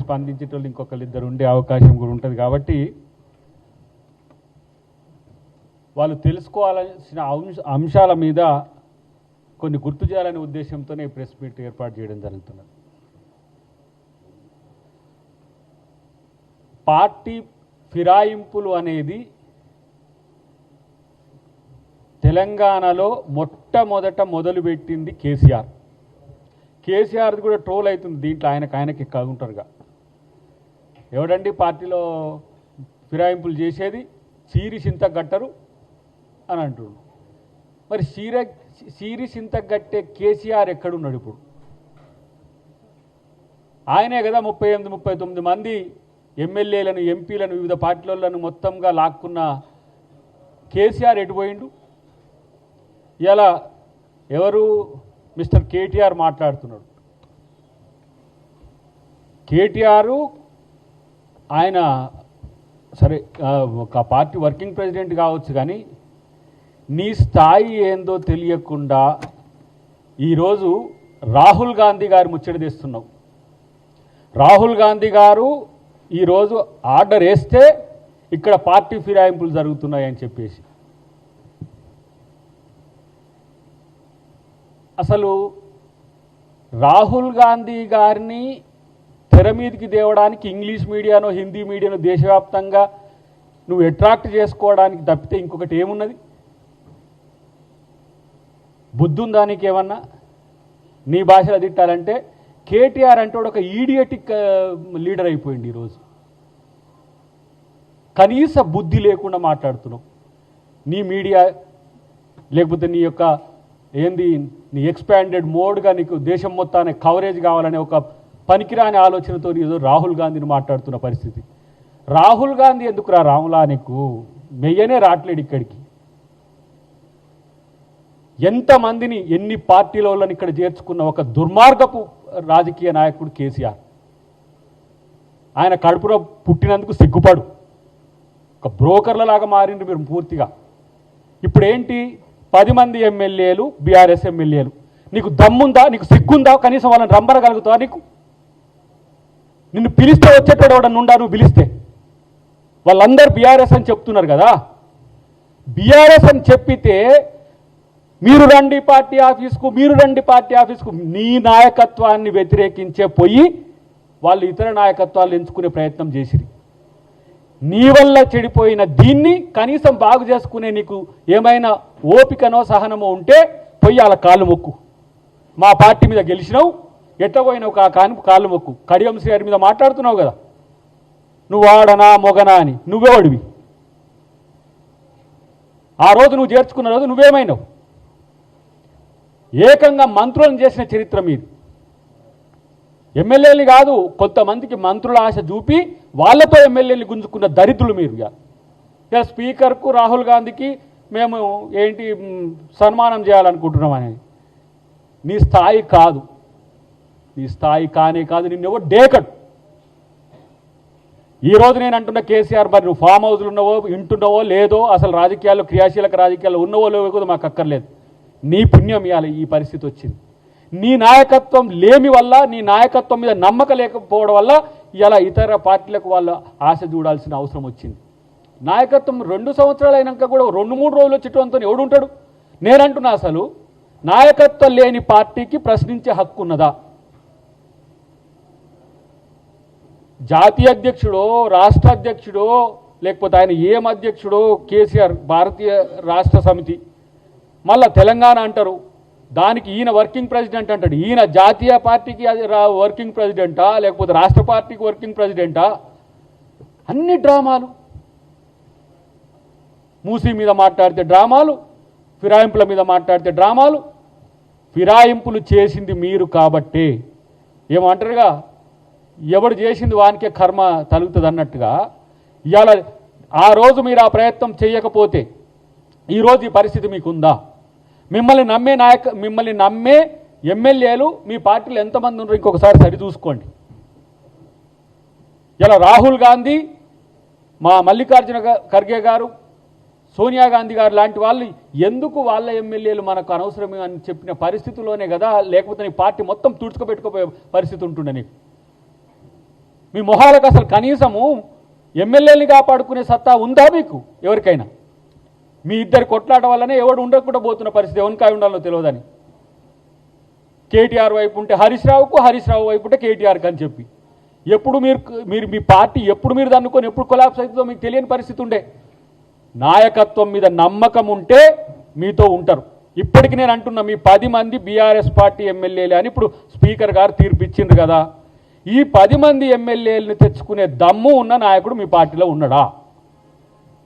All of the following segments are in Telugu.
స్పందించేటోళ్ళు ఇంకొకరిద్దరు ఉండే అవకాశం కూడా ఉంటుంది కాబట్టి వాళ్ళు తెలుసుకోవాల్సిన అంశాల మీద కొన్ని గుర్తు చేయాలనే ఉద్దేశంతోనే ప్రెస్ మీట్ ఏర్పాటు చేయడం జరుగుతున్నది. పార్టీ ఫిరాయింపులు అనేది తెలంగాణలో మొట్టమొదట మొదలుపెట్టింది కేసీఆర్. కేసీఆర్ది కూడా ట్రోల్ అవుతుంది దీంట్లో, ఆయనకి కలుగుంటారుగా. ఎవడండి పార్టీలో ఫిరాయింపులు చేసేది, చీరి సింత గట్టరు అని అంటున్నారు. మరి చీరి సింత గట్టే కేసీఆర్ ఎక్కడున్నాడు ఇప్పుడు? ఆయనే కదా 38-39 మంది ఎమ్మెల్యేలను ఎంపీలను వివిధ పార్టీలను మొత్తంగా లాక్కున్న కేసీఆర్ ఎటుపోయిండు? ఇలా ఎవరు మిస్టర్ కేటీఆర్ మాట్లాడుతున్నాడు. కేటీఆర్ ఆయన సరే ఒక పార్టీ వర్కింగ్ ప్రెసిడెంట్ కావచ్చు, కానీ నీ స్థాయి ఏందో తెలియకుండా ఈరోజు రాహుల్ గాంధీ గారు ముచ్చట తెస్తున్నావు. రాహుల్ గాంధీ గారు ఈరోజు ఆర్డర్ వేస్తే ఇక్కడ పార్టీ ఫిరాయింపులు జరుగుతున్నాయని చెప్పేసి, అసలు రాహుల్ గాంధీ గారిని తెర మీదకి తేవడానికి ఇంగ్లీష్ మీడియానో హిందీ మీడియానో దేశవ్యాప్తంగా నువ్వు అట్రాక్ట్ చేసుకోవడానికి తప్పితే ఇంకొకటి ఏమున్నది? బుద్ధి ఉందా నీకేమన్నా? నీ భాషలో తిట్టాలంటే కేటీఆర్ అంటే ఒక ఈడియటిక్ లీడర్ అయిపోయింది ఈరోజు. కనీస బుద్ధి లేకుండా మాట్లాడుతున్నావు. నీ మీడియా లేకపోతే నీ యొక్క ఏంది నీ ఎక్స్పాండెడ్ మోడ్గా నీకు దేశం మొత్తానికి కవరేజ్ కావాలనే ఒక పనికిరాని ఆలోచనతో ఈరోజు రాహుల్ గాంధీని మాట్లాడుతున్న పరిస్థితి. రాహుల్ గాంధీ ఎందుకురా రాములా, నీకు మెయ్యనే రావట్లేడు ఇక్కడికి. ఎంతమందిని ఎన్ని పార్టీలను ఇక్కడ చేర్చుకున్న ఒక దుర్మార్గపు రాజకీయ నాయకుడు కేసీఆర్. ఆయన కడుపులో పుట్టినందుకు సిగ్గుపడు. ఒక బ్రోకర్లలాగా మారిండ్రు మీరు పూర్తిగా. ఇప్పుడు ఏంటి, 10 మంది ఎమ్మెల్యేలు బీఆర్ఎస్ ఎమ్మెల్యేలు. నీకు దమ్ముందా, నీకు సిగ్గుందా? కనీసం వాళ్ళని రంబరగలుగుతావా? నీకు నిన్ను పిలిస్తే వచ్చేటోడు ఎవడన్నా ఉండా? నువ్వు పిలిస్తే వాళ్ళందరూ బీఆర్ఎస్ అని చెప్తున్నారు కదా. బీఆర్ఎస్ అని చెప్పితే మీరు రండి పార్టీ ఆఫీస్కు, మీరు రండి పార్టీ ఆఫీస్కు. నీ నాయకత్వాన్ని వ్యతిరేకించే పోయి వాళ్ళు ఇతర నాయకత్వాలు ఎంచుకునే ప్రయత్నం చేసిరి. నీ వల్ల చెడిపోయిన దీన్ని కనీసం బాగు చేసుకునే నీకు ఏమైనా ఓపికనో సహనమో ఉంటే పోయి వాళ్ళ కాళ్ళు మొక్కు. మా పార్టీ మీద గెలిచినావు, ఎట్లా పోయినావు కాళ్ళు మొక్కు. కడియం శ్రీ గారి మీద మాట్లాడుతున్నావు కదా, నువ్వు ఆడనా మొగనా అని. నువ్వేవాడివి ఆ రోజు, నువ్వు చేర్చుకున్న రోజు నువ్వేమైనావు? ఏకంగా మంత్రులను చేసిన చరిత్ర మీది. ఎమ్మెల్యేలు కాదు, కొంతమందికి మంత్రుల ఆశ చూపి వాళ్ళతో ఎమ్మెల్యేలు గుంజుకున్న దరిద్రులు మీరు. ఇక స్పీకర్కు రాహుల్ గాంధీకి మేము ఏంటి సన్మానం చేయాలనుకుంటున్నామని. నీ స్థాయి కాదు, నీ స్థాయి కానే కాదు. నిన్నెవో డేకడు. ఈరోజు నేను అంటున్న కేసీఆర్, మరి నువ్వు ఫామ్ హౌస్లు ఉన్నావో ఇంటున్నావో లేదో, అసలు రాజకీయాల్లో క్రియాశీలక రాజకీయాల్లో ఉన్నవో లేవో కూడా మాకు అక్కర్లేదు. నీ పుణ్యం ఇవ్వాలి ఈ పరిస్థితి వచ్చింది. నీ నాయకత్వం లేమి వల్ల, నీ నాయకత్వం మీద నమ్మకం లేకపోవడం వల్ల ఇలా ఇతర పార్టీలకు వాళ్ళ ఆశ చూడాల్సిన అవసరం వచ్చింది. నాయకత్వం 2 సంవత్సరాలు అయినాక కూడా 2-3 రోజులు వచ్చేటంతో ఎవడుంటాడు? నేనంటున్నా, అసలు నాయకత్వం లేని పార్టీకి ప్రశ్నించే హక్కు ఉన్నదా? జాతీయ అధ్యక్షుడో రాష్ట్ర అధ్యక్షుడో లేకపోతే ఆయన ఏం అధ్యక్షుడో కేసీఆర్, భారతీయ రాష్ట్ర సమితి, మళ్ళా తెలంగాణ అంటారు, దానికి ఈయన వర్కింగ్ ప్రెసిడెంట్ అంటాడు. ఈయన జాతీయ పార్టీకి వర్కింగ్ ప్రెసిడెంటా లేకపోతే రాష్ట్ర పార్టీకి వర్కింగ్ ప్రెసిడెంటా? అన్ని డ్రామాలు. మూసీ మీద మాట్లాడితే డ్రామాలు, ఫిరాయింపుల మీద మాట్లాడితే డ్రామాలు. ఫిరాయింపులు చేసింది మీరు కాబట్టే, ఏమంటారుగా ఎవడు చేసింది వానికే కర్మ తలుగుతుంది అన్నట్టుగా. ఇవాళ ఆ రోజు మీరు ఆ ప్రయత్నం చేయకపోతే ఈరోజు ఈ పరిస్థితి మీకుందా? మిమ్మల్ని నమ్మే ఎమ్మెల్యేలు మీ పార్టీలో ఎంతమంది ఉన్నారు ఇంకొకసారి సరి చూసుకోండి. ఇలా రాహుల్ గాంధీ, మా మల్లికార్జున ఖర్గే గారు, సోనియా గాంధీ గారు లాంటి వాళ్ళు ఎందుకు వాళ్ళ ఎమ్మెల్యేలు మనకు అనవసరమే అని చెప్పిన పరిస్థితిలోనే కదా, లేకపోతే నీ పార్టీ మొత్తం తుడుచుకోబెట్టుకోపోయే పరిస్థితి ఉంటుండే నీకు. మీ మొహాలకు అసలు కనీసము ఎమ్మెల్యేని కాపాడుకునే సత్తా ఉందా మీకు ఎవరికైనా? మీ ఇద్దరి కొట్లాట వల్లనే ఎవడు ఉండకుండా పోతున్న పరిస్థితి, ఎవరికాయ ఉండాలో తెలియదని. కేటీఆర్ వైపు ఉంటే హరీష్ రావు వైపు ఉంటే కేటీఆర్కి అని చెప్పి ఎప్పుడు మీరు మీ పార్టీ ఎప్పుడు మీరు దన్నుకొని ఎప్పుడు కొలాప్స్ అవుతుందో మీకు తెలియని పరిస్థితి ఉండే. నాయకత్వం మీద నమ్మకం ఉంటే మీతో ఉంటారు. ఇప్పటికి నేను అంటున్నా, మీ 10 మంది బీఆర్ఎస్ పార్టీ ఎమ్మెల్యేలు అని ఇప్పుడు స్పీకర్ గారు తీర్పిచ్చిండ్రు కదా, ఈ 10 మంది ఎమ్మెల్యేలను తెచ్చుకునే దమ్ము ఉన్న నాయకుడు మీ పార్టీలో ఉన్నాడా?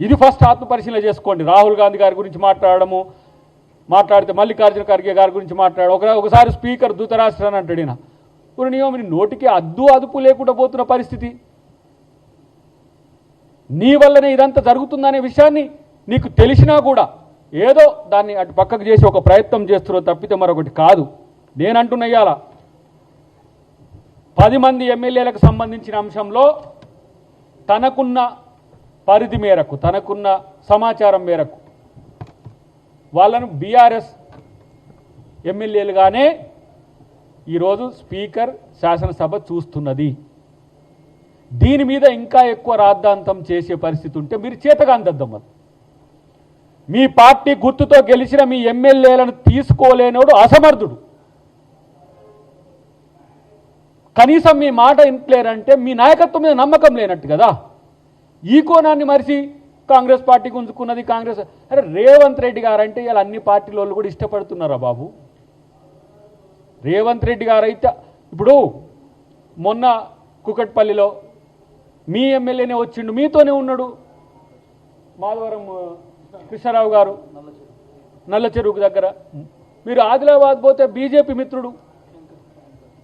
ఇది ఫస్ట్ ఆత్మపరిశీలన చేసుకోండి. రాహుల్ గాంధీ గారి గురించి మాట్లాడితే మల్లికార్జున ఖర్గే గారి గురించి ఒకసారి స్పీకర్ ధృతరాష్ట్ర అని అంటాడు. ఈయన మీ నోటికి అదుపు లేకుండా పోతున్న పరిస్థితి. నీ వల్లనే ఇదంతా జరుగుతుందనే విషయాన్ని నీకు తెలిసినా కూడా ఏదో దాన్ని అటు పక్కకు చేసి ఒక ప్రయత్నం చేస్తున్నారో తప్పితే మరొకటి కాదు. నేనంటున్నా ఇయ్యాల 10 మంది ఎమ్మెల్యేలకు సంబంధించిన అంశంలో తనకున్న పరిధి మేరకు, తనకున్న సమాచారం మేరకు వాళ్ళను బీఆర్ఎస్ ఎమ్మెల్యేలుగానే ఈరోజు స్పీకర్ శాసనసభ చూస్తున్నది. దీని మీద ఇంకా ఎక్కువ రాద్ధాంతం చేసే పరిస్థితి ఉంటే మీరు చేతగాందద్దమ్మ. మీ పార్టీ గుర్తుతో గెలిచిన మీ ఎమ్మెల్యేలను తీసుకోలేనోడు అసమర్థుడు. కనీసం మీ మాట ఇంట్లేరంటే మీ నాయకత్వం మీద నమ్మకం లేనట్టు కదా. ఈ కోణాన్ని మరిచి కాంగ్రెస్ పార్టీ గుంజుకున్నది కాంగ్రెస్. అరే రేవంత్ రెడ్డి గారు అంటే ఇలా అన్ని పార్టీల వాళ్ళు కూడా ఇష్టపడుతున్నారా బాబు? రేవంత్ రెడ్డి గారు అయితే ఇప్పుడు మొన్న కుకట్పల్లిలో మీ ఎమ్మెల్యేనే వచ్చిండు, మీతోనే ఉన్నాడు. మాధవరం కృష్ణారావు గారు నల్ల చెరువుకు దగ్గర. మీరు ఆదిలాబాద్ పోతే బీజేపీ మిత్రుడు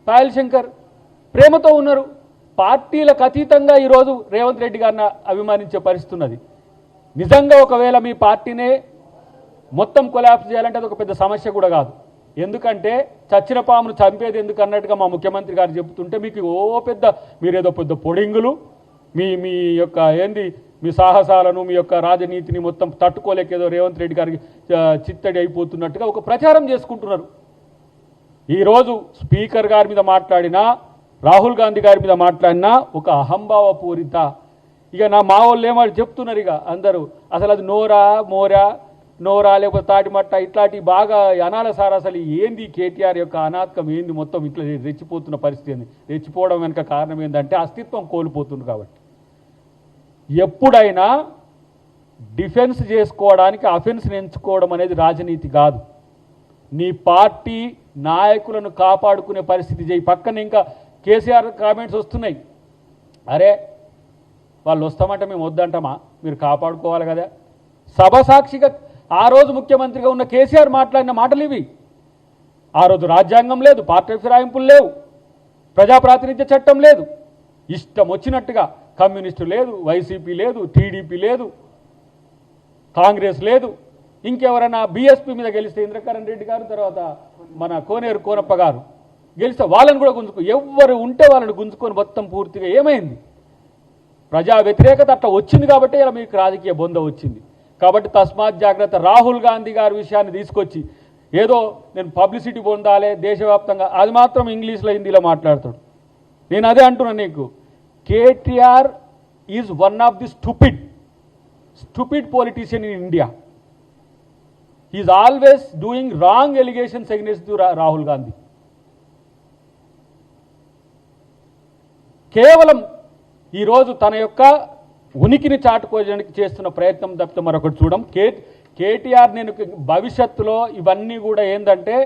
పాయల్ శంకర్ ప్రేమతో ఉన్నారు. పార్టీలకు అతీతంగా ఈరోజు రేవంత్ రెడ్డి గారిని అభిమానించే పరిస్థితి ఉన్నది. నిజంగా ఒకవేళ మీ పార్టీనే మొత్తం కొలాప్స్ చేయాలంటే అది ఒక పెద్ద సమస్య కూడా కాదు. ఎందుకంటే చచ్చిన పామును చంపేది ఎందుకు అన్నట్టుగా మా ముఖ్యమంత్రి గారు చెబుతుంటే మీకు మీరేదో పెద్ద పొడింగులు మీ యొక్క మీ సాహసాలను మీ యొక్క రాజనీతిని మొత్తం తట్టుకోలేక ఏదో రేవంత్ రెడ్డి గారికి చిత్తడి అయిపోతున్నట్టుగా ఒక ప్రచారం చేసుకుంటున్నారు. ఈరోజు స్పీకర్ గారి మీద మాట్లాడినా, రాహుల్ గాంధీ గారి మీద మాట్లాడినా ఒక అహంభావ పూరిత. ఇక మా వాళ్ళు ఏమో చెప్తున్నారు ఇక అందరూ, అసలు అది నోరా లేకపోతే తాటిమట్ట ఇట్లాంటి బాగా అనాల సార్. అసలు ఏంది కేటీఆర్ యొక్క అనాథకం ఏంది? మొత్తం ఇట్లా రెచ్చిపోతున్న పరిస్థితి ఏంది? రెచ్చిపోవడం వెనుక కారణం ఏంటంటే అస్తిత్వం కోల్పోతుంది. కాబట్టి ఎప్పుడైనా డిఫెన్స్ చేసుకోవడానికి అఫెన్స్ని ఎంచుకోవడం అనేది రాజనీతి కాదు. నీ పార్టీ నాయకులను కాపాడుకునే పరిస్థితి చేయి. పక్కన ఇంకా కేసీఆర్ కామెంట్స్ వస్తున్నాయి. అరే వాళ్ళు వస్తామంటే మేము వద్దంటామా? మీరు కాపాడుకోవాలి కదా. సభ సాక్షిగా ఆ రోజు ముఖ్యమంత్రిగా ఉన్న కేసీఆర్ మాట్లాడిన మాటలు ఇవి. ఆ రోజు రాజ్యాంగం లేదు, పార్టీ ఫిరాయింపులు లేవు, ప్రజాప్రాతినిధ్య చట్టం లేదు, ఇష్టం వచ్చినట్టుగా కమ్యూనిస్టు లేదు, వైసీపీ లేదు, టీడీపీ లేదు, కాంగ్రెస్ లేదు. ఇంకెవరైనా బీఎస్పీ మీద గెలిస్తే ఇంద్రకరణ్ రెడ్డి గారు, తర్వాత మన కోనేరు కోనప్ప గారు గెలిస్తే వాళ్ళని కూడా ఎవరు ఉంటే వాళ్ళని గుంజుకొని మొత్తం పూర్తిగా ఏమైంది? ప్రజా వ్యతిరేకత అట్లా వచ్చింది కాబట్టి ఇలా మీకు రాజకీయ బొంద వచ్చింది. కాబట్టి తస్మాత్ జాగ్రత్త. రాహుల్ గాంధీ గారి విషయాన్ని తీసుకొచ్చి ఏదో నేను పబ్లిసిటీ పొందాలి దేశవ్యాప్తంగా, అది మాత్రం ఇంగ్లీష్లో హిందీలో మాట్లాడతాడు. నేను అదే అంటున్నాను నీకు, KTR is one of the stupid politician in India. Is always doing wrong allegations against Rahul Gandhi. కేవలం ఈరోజు తన యొక్క ఉనికిని చాటుకోవడానికి చేస్తున్న ప్రయత్నం తప్పితే మరొకటి చూడం. కేటీఆర్ నేను భవిష్యత్తులో ఇవన్నీ కూడా ఏంటంటే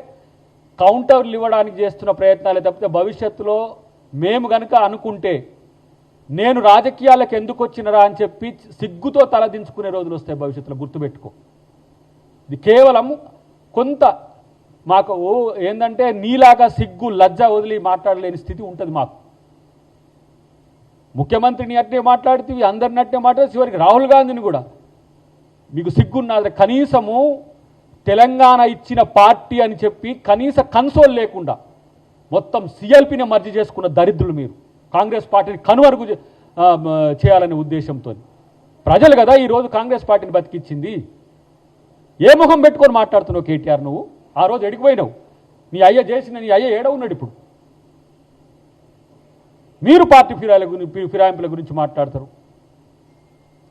కౌంటర్లు ఇవ్వడానికి చేస్తున్న ప్రయత్నాలే తప్పితే భవిష్యత్తులో మేము కనుక అనుకుంటే నేను రాజకీయాలకు ఎందుకు వచ్చినరా అని చెప్పి సిగ్గుతో తలదించుకునే రోజులు వస్తాయి భవిష్యత్తులో, గుర్తుపెట్టుకో. ఇది కేవలం కొంత మాకు ఏంటంటే నీలాగా సిగ్గు లజ్జ వదిలి మాట్లాడలేని స్థితి ఉంటుంది మాకు. ముఖ్యమంత్రిని అట్నే మాట్లాడుతీవి, అందరిని అట్నే మాట్లాడి చివరికి రాహుల్ గాంధీని కూడా మీకు సిగ్గున్నది. కనీసము తెలంగాణ ఇచ్చిన పార్టీ అని చెప్పి కనీస కన్సోల్ లేకుండా మొత్తం సిఎల్పిని మర్జీ చేసుకున్న దరిద్రులు మీరు. కాంగ్రెస్ పార్టీని కనుమరుగు చేయాలనే ఉద్దేశంతో ప్రజలు కదా ఈరోజు కాంగ్రెస్ పార్టీని బతికిచ్చింది. ఏ ముఖం పెట్టుకొని మాట్లాడుతున్నావు కేటీఆర్? నువ్వు ఆ రోజు ఎడిగిపోయినావు. నీ అయ్య చేసిన నీ అయ్య ఏడ ఉన్నాడు ఇప్పుడు? మీరు పార్టీ ఫిరాయింపుల గురించి మాట్లాడతారు.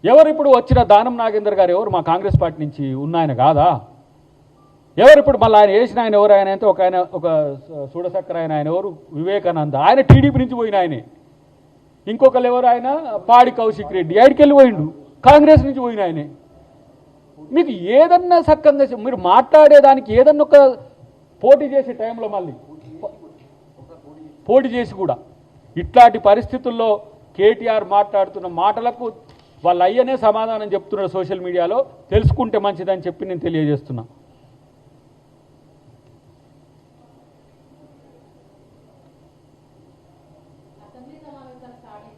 ఎవరు ఇప్పుడు వచ్చిన దానం నాగేందర్ గారు ఎవరు? మా కాంగ్రెస్ పార్టీ నుంచి ఉన్న ఆయన కాదా? ఎవరు ఇప్పుడు మళ్ళీ ఆయన వేసిన ఆయన ఎవరు? ఆయన అయితే ఒక చూడసక్కర ఆయన ఎవరు? వివేకానంద. ఆయన టీడీపీ నుంచి పోయిన ఆయనే. ఇంకొకరు ఎవరు? ఆయన పాడి కౌశిక్ రెడ్డి. ఆయనకెళ్ళి పోయిండు, కాంగ్రెస్ నుంచి పోయిన ఆయనే. మీకు ఏదన్నా సక్కంగా మీరు మాట్లాడేదానికి ఏదన్నా ఒక పోటీ చేసే టైంలో మళ్ళీ పోటీ చేసి కూడా ఇట్లాంటి పరిస్థితుల్లో కేటీఆర్ మాట్లాడుతున్న మాటలకు వాళ్ళ అయ్యనే సమాధానం చెప్తున్నాడు సోషల్ మీడియాలో. తెలుసుకుంటే మంచిదని చెప్పి నేను తెలియజేస్తున్నా.